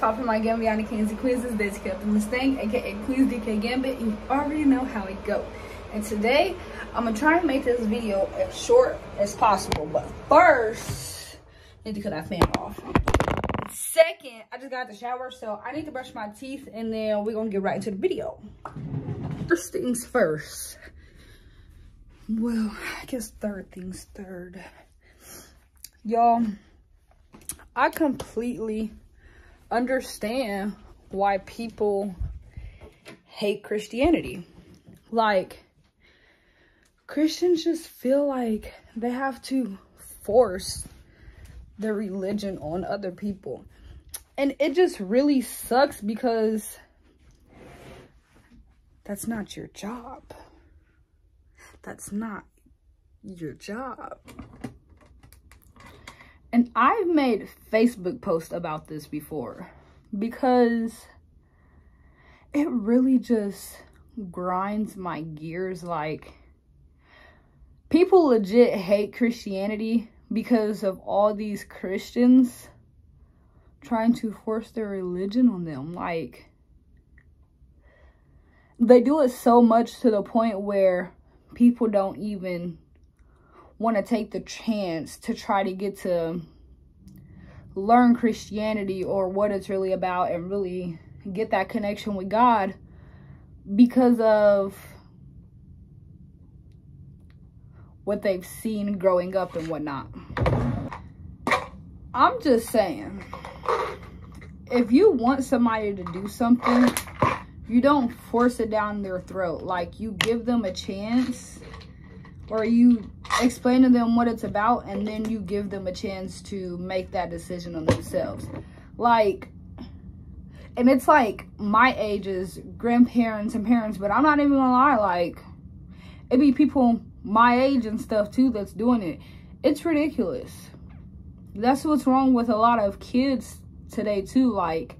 popping my Gambiana Kings and Queens? Is Daisy Kept in this thing, aka Queens DK Gambit. You already know how it go. And today, I'm gonna try and make this video as short as possible. But first, I need to cut that fan off. Second, I just got out the shower, so I need to brush my teeth, and then we're gonna get right into the video. First things first. Well, I guess third things third. Y'all, I completely understand why people hate Christianity. Like, Christians just feel like they have to force their religion on other people. And it just really sucks because that's not your job. That's not your job. And I've made Facebook posts about this before because it really just grinds my gears. Like, people legit hate Christianity because of all these Christians trying to force their religion on them. Like, they do it so much to the point where people don't even want to take the chance to try to get to learn Christianity or what it's really about and really get that connection with God because of what they've seen growing up and whatnot. I'm just saying, if you want somebody to do something, you don't force it down their throat. Like, you give them a chance, or you explain to them what it's about, and then you give them a chance to make that decision on themselves. Like, and it's like my age's grandparents and parents, but I'm not even gonna lie, like, it be people my age and stuff too that's doing it. It's ridiculous. That's what's wrong with a lot of kids today too. Like,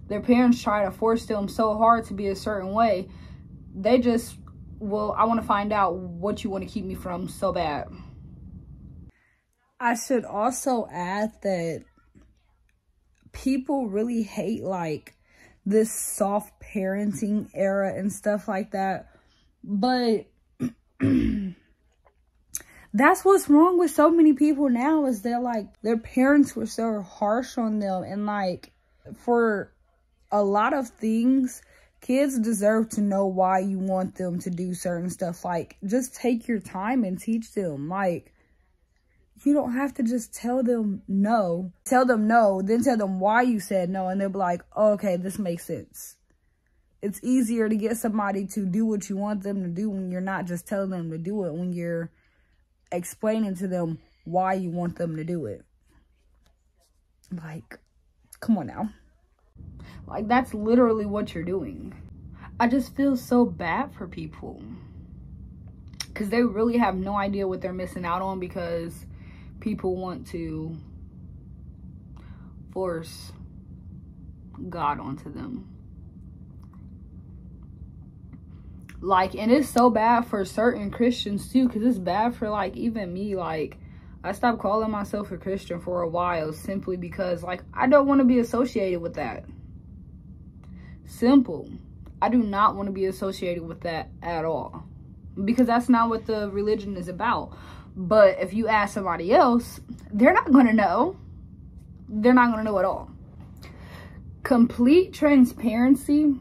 their parents try to force them so hard to be a certain way. They just, well, I want to find out what you want to keep me from so bad. I should also add that people really hate, like, this soft parenting era and stuff like that. But that's what's wrong with so many people now, is that, like, their parents were so harsh on them. And, like, for a lot of things, kids deserve to know why you want them to do certain stuff. Like, just take your time and teach them. Like, you don't have to just tell them no. Tell them no, then tell them why you said no, and they'll be like, oh, okay, this makes sense. It's easier to get somebody to do what you want them to do when you're not just telling them to do it, when you're explaining to them why you want them to do it. Like, come on now. Like, that's literally what you're doing. I just feel so bad for people because they really have no idea what they're missing out on because people want to force God onto them. Like, and it's so bad for certain Christians too, because it's bad for, like, even me. Like, I stopped calling myself a Christian for a while simply because, like, I don't want to be associated with that. Simple. I do not want to be associated with that at all, because that's not what the religion is about. But if you ask somebody else, they're not going to know. They're not going to know at all. Complete transparency.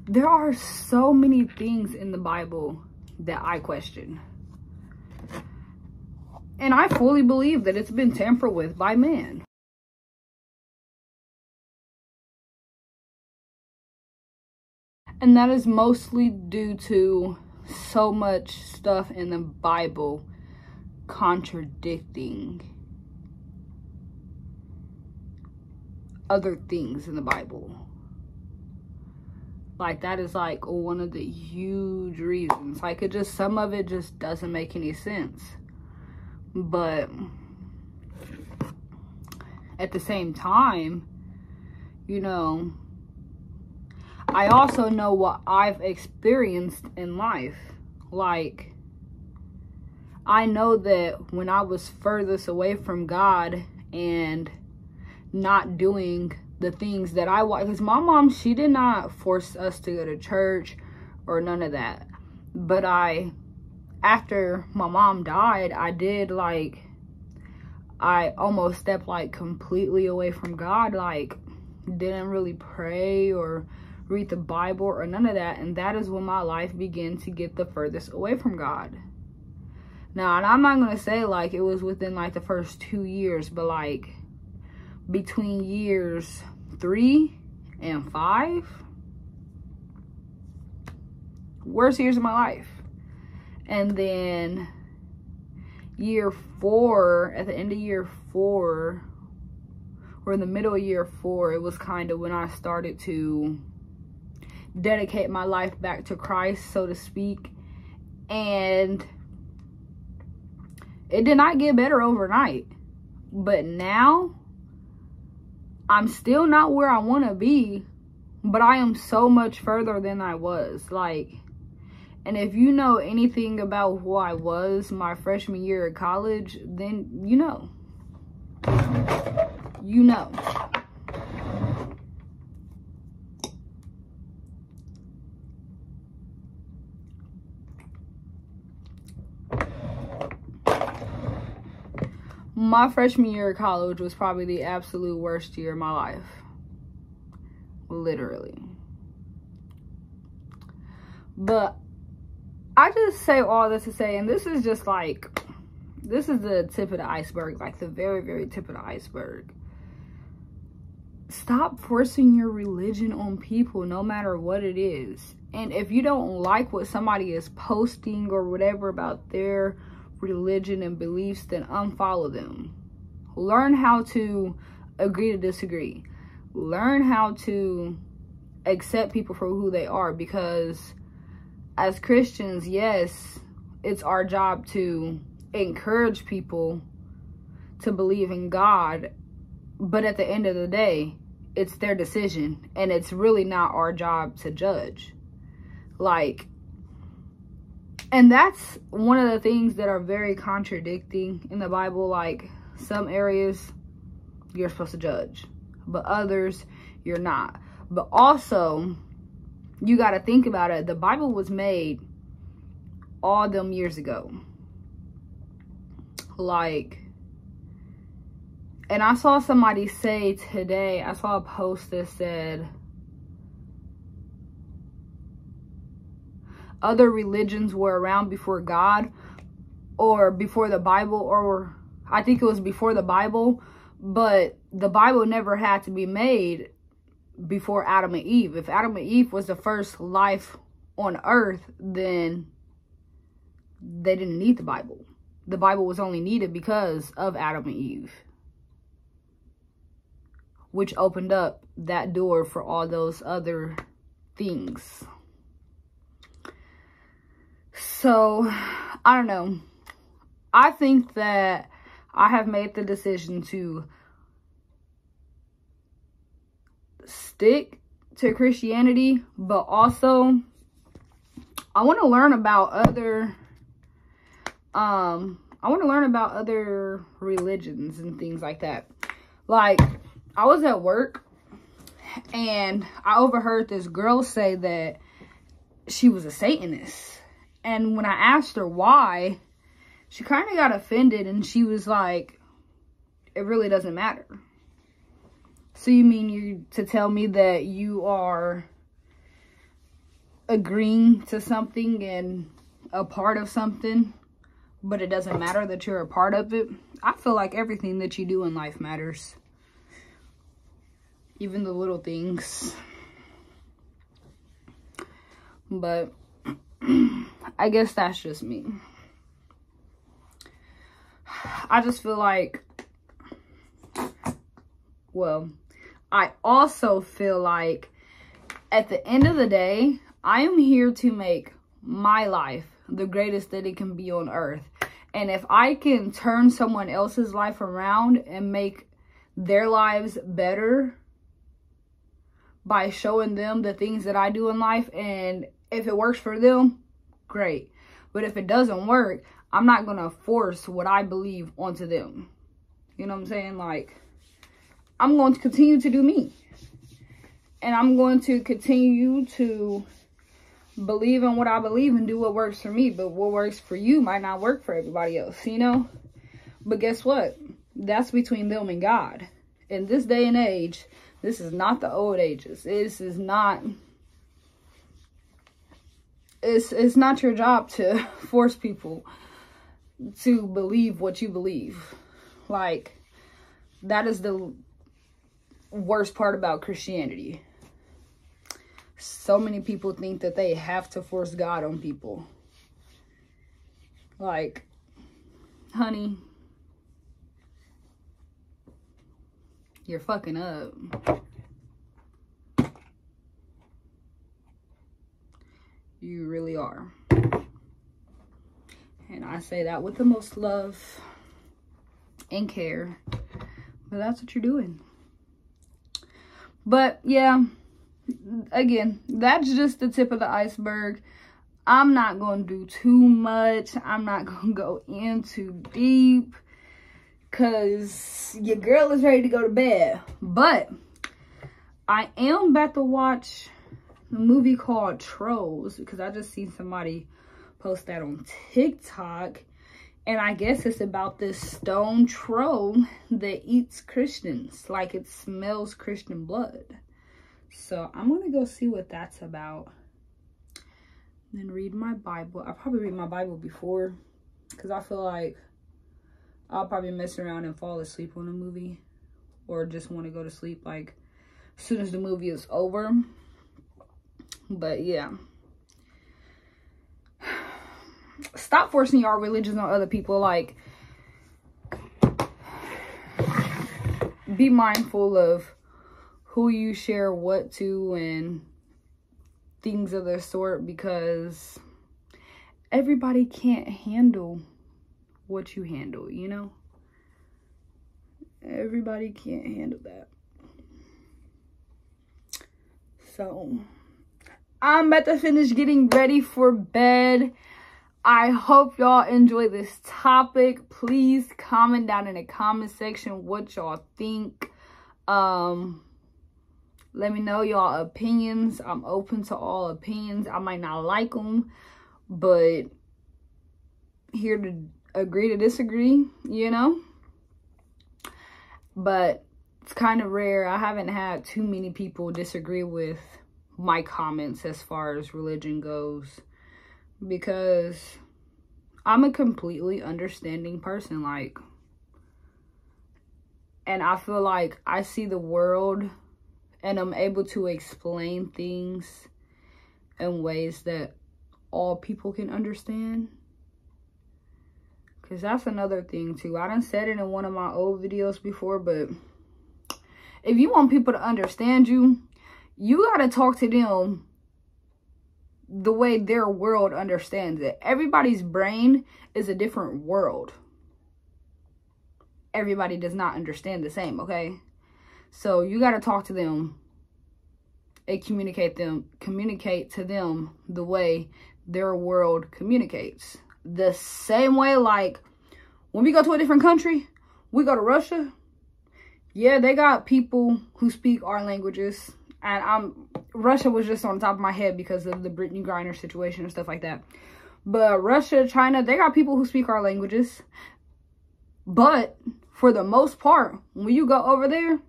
There are so many things in the Bible that I question. And I fully believe that it's been tampered with by man. And that is mostly due to so much stuff in the Bible contradicting other things in the Bible. Like, that is, like, one of the huge reasons. Like, it just, some of it just doesn't make any sense. But at the same time, you know, I also know what I've experienced in life. Like, I know that when I was furthest away from God and not doing the things that I watch. Because my mom, she did not force us to go to church or none of that. But after my mom died, I almost stepped like completely away from God. Like, didn't really pray or read the Bible or none of that. And that is when my life began to get the furthest away from God. Now, and I'm not going to say like it was within like the first 2 years, but like between years 3 and 5, worst years of my life. And then year 4, at the end of year 4, or in the middle of year 4, it was kind of when I started to dedicate my life back to Christ, so to speak. And it did not get better overnight. But now, I'm still not where I want to be, but I am so much further than I was. Like, and if you know anything about who I was my freshman year of college, then you know. You know. My freshman year of college was probably the absolute worst year of my life. Literally. But I just say all this to say, and this is just like, this is the tip of the iceberg, like the very, very tip of the iceberg. Stop forcing your religion on people, no matter what it is. And if you don't like what somebody is posting or whatever about their religion and beliefs, then unfollow them. Learn how to agree to disagree. Learn how to accept people for who they are, because as Christians, yes, it's our job to encourage people to believe in God, but at the end of the day, it's their decision, and it's really not our job to judge. Like, and that's one of the things that are very contradicting in the Bible. Like, some areas you're supposed to judge, but others you're not. But also, you got to think about it. The Bible was made all them years ago. Like, and I saw somebody say today, I saw a post that said, other religions were around before God, or before the Bible, or I think it was before the Bible, but the Bible never had to be made before Adam and Eve. If Adam and Eve was the first life on earth, then they didn't need the Bible. The Bible was only needed because of Adam and Eve, which opened up that door for all those other things. So, I don't know. I think that I have made the decision to stick to Christianity, but also I want to learn about other religions and things like that. Like, I was at work and I overheard this girl say that she was a Satanist. And when I asked her why, she kind of got offended, and she was like, it really doesn't matter. So you mean to tell me that you are agreeing to something and a part of something, but it doesn't matter that you're a part of it? I feel like everything that you do in life matters. Even the little things. But I guess that's just me. I just feel like, well, I also feel like at the end of the day, I am here to make my life the greatest that it can be on earth. And if I can turn someone else's life around and make their lives better by showing them the things that I do in life, and if it works for them, great. But if it doesn't work, I'm not going to force what I believe onto them. You know what I'm saying? Like, I'm going to continue to do me. And I'm going to continue to believe in what I believe and do what works for me. But what works for you might not work for everybody else, you know? But guess what? That's between them and God. In this day and age, this is not the old ages. This is not... It's not your job to force people to believe what you believe. Like, that is the worst part about Christianity. So many people think that they have to force God on people. Like, honey, you're fucking up. You really are. And I say that with the most love and care. But that's what you're doing. But yeah, again, that's just the tip of the iceberg. I'm not going to do too much. I'm not going to go in too deep. Because your girl is ready to go to bed. But I am about to watch a movie called Trolls, because I just seen somebody post that on TikTok, and I guess it's about this stone troll that eats Christians, like it smells Christian blood. So I'm gonna go see what that's about, then read my Bible. I'll probably read my Bible before, because I feel like I'll probably mess around and fall asleep on a movie, or just want to go to sleep like as soon as the movie is over. But yeah, stop forcing your religions on other people. Like, be mindful of who you share what to and things of the sort, because everybody can't handle what you handle, you know? Everybody can't handle that. So I'm about to finish getting ready for bed. I hope y'all enjoy this topic. Please comment down in the comment section what y'all think. Let me know y'all opinions. I'm open to all opinions. I might not like them, but here to agree to disagree, you know? But it's kind of rare. I haven't had too many people disagree with my comments as far as religion goes, because I'm a completely understanding person, like, and I feel like I see the world and I'm able to explain things in ways that all people can understand. Because that's another thing too. I done said it in one of my old videos before, but if you want people to understand you, you gotta talk to them the way their world understands it. Everybody's brain is a different world. Everybody does not understand the same, okay? So you gotta talk to them and communicate to them the way their world communicates. The same way, like, when we go to a different country, we go to Russia, yeah, they got people who speak our languages. And Russia was just on top of my head because of the Brittany Griner situation and stuff like that. But Russia, China, they got people who speak our languages. But for the most part, when you go over there,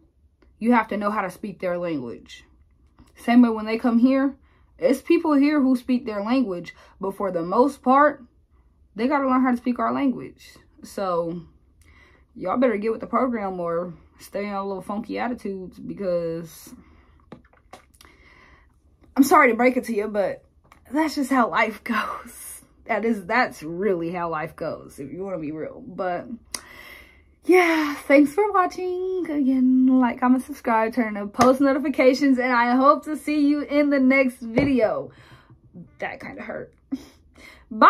you have to know how to speak their language. Same way when they come here, it's people here who speak their language. But for the most part, they got to learn how to speak our language. So y'all better get with the program or stay on a little funky attitudes, because I'm sorry to break it to you, but that's just how life goes. That's really how life goes, if you want to be real. But yeah, thanks for watching. Again, like, comment, subscribe, turn on post notifications, and I hope to see you in the next video. That kind of hurt. Bye.